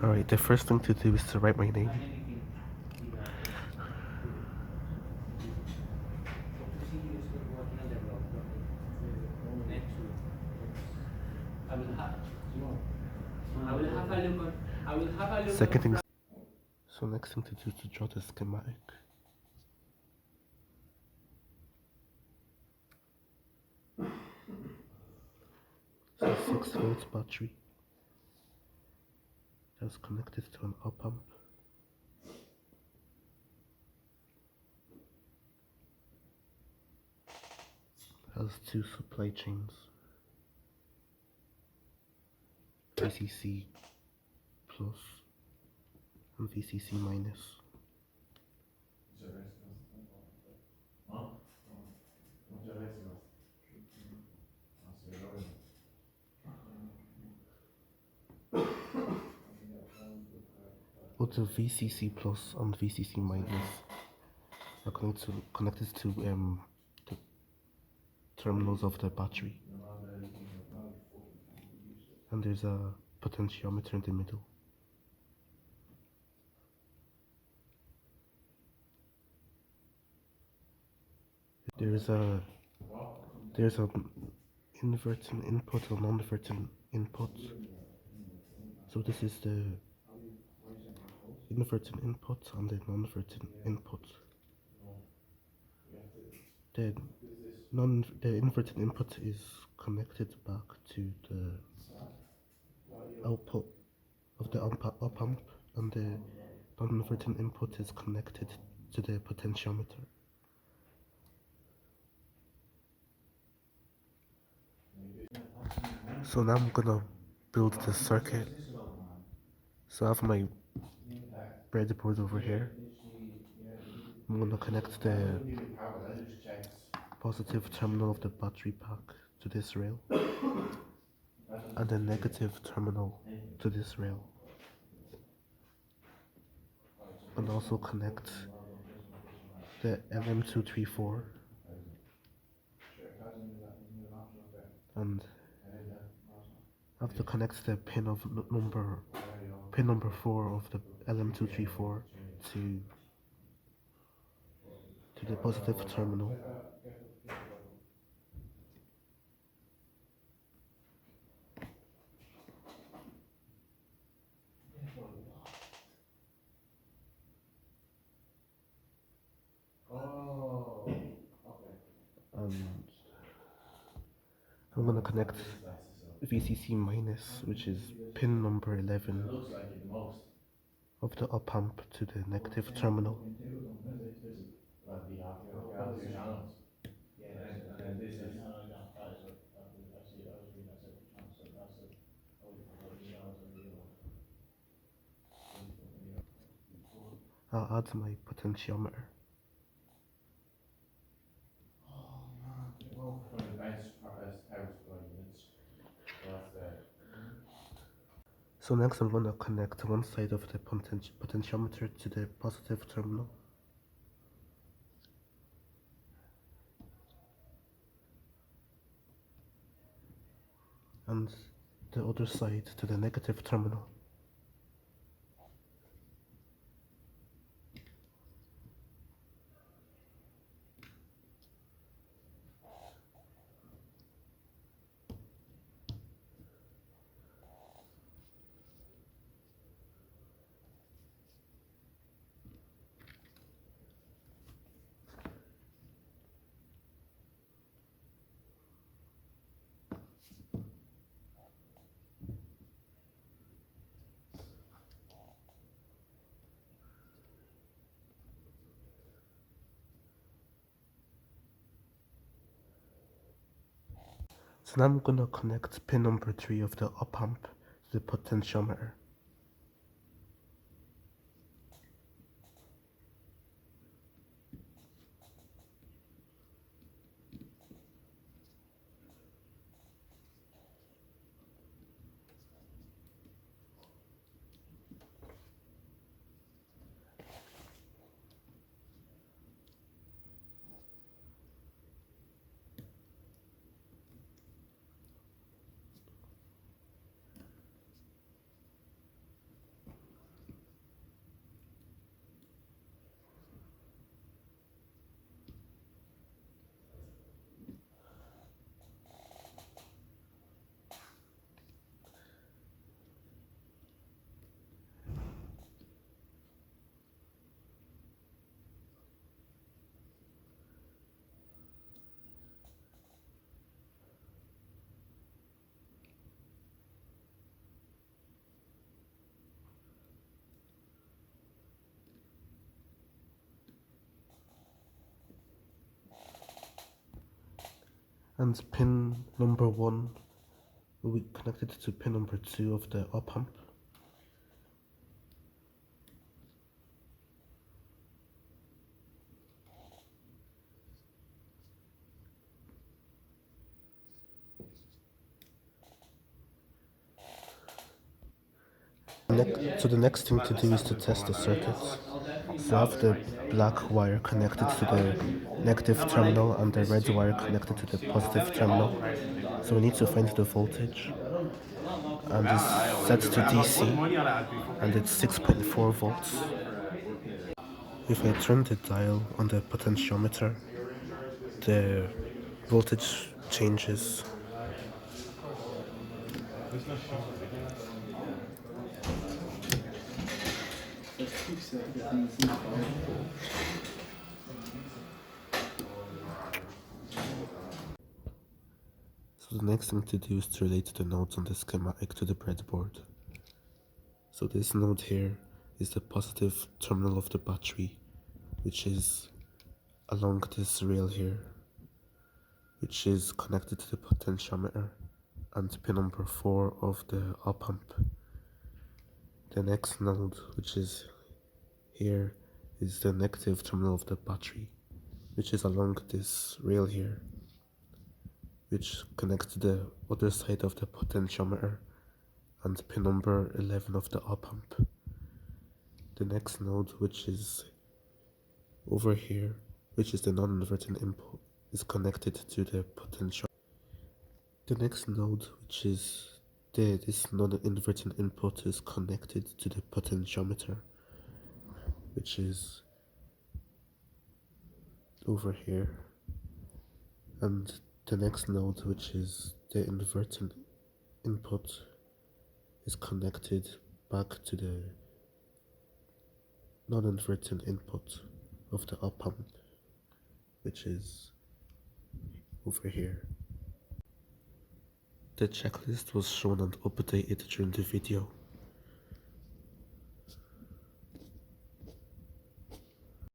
Alright, the first thing to do is to write my name. Second thing, so next thing to do is to draw the schematic. So 6 volt battery that's connected to an op amp. Has two supply chains, VCC plus and VCC minus. Both the VCC plus and VCC minus are connected to the terminals of the battery, and there's a potentiometer in the middle. There's an inverting input or non-inverting input. So this is the inverting input and the non-inverting input. The inverting input is connected back to the output of the op amp, and the non-inverting input is connected to the potentiometer. So now I'm gonna build the circuit. So I have my breadboard over here. I'm gonna connect the positive terminal of the battery pack to this rail and the negative terminal to this rail, and also connect the LM234 and I have to connect the pin number 4 of the LM234 to the positive terminal. And I'm gonna connect VCC minus, which is pin number 11 of the op amp, to the negative terminal. I'll add my potentiometer. So next I'm going to connect one side of the potentiometer to the positive terminal. And the other side to the negative terminal. So now I'm going to connect pin number 3 of the op amp to the potentiometer. And pin number 1 will be connected to pin number 2 of the op amp. So the next thing to do is to test the circuits. So I have the black wire connected to the negative terminal and the red wire connected to the positive terminal. So we need to find the voltage. And it's set to DC and it's 6.4 volts. If I turn the dial on the potentiometer, the voltage changes. So the next thing to do is to relate the nodes on the schematic to the breadboard. So this node here is the positive terminal of the battery, which is along this rail here, which is connected to the potentiometer and pin number 4 of the op amp. The next node, which is here, is the negative terminal of the battery, which is along this rail here, which connects to the other side of the potentiometer and pin number 11 of the op amp. The next node, which is over here, which is the non-inverting input, is connected to the potential. The next node, which is this non-inverting input, is connected to the potentiometer, which is over here. And the next node, which is the inverting input, is connected back to the non-inverting input of the op amp, which is over here. The checklist was shown and updated during the video.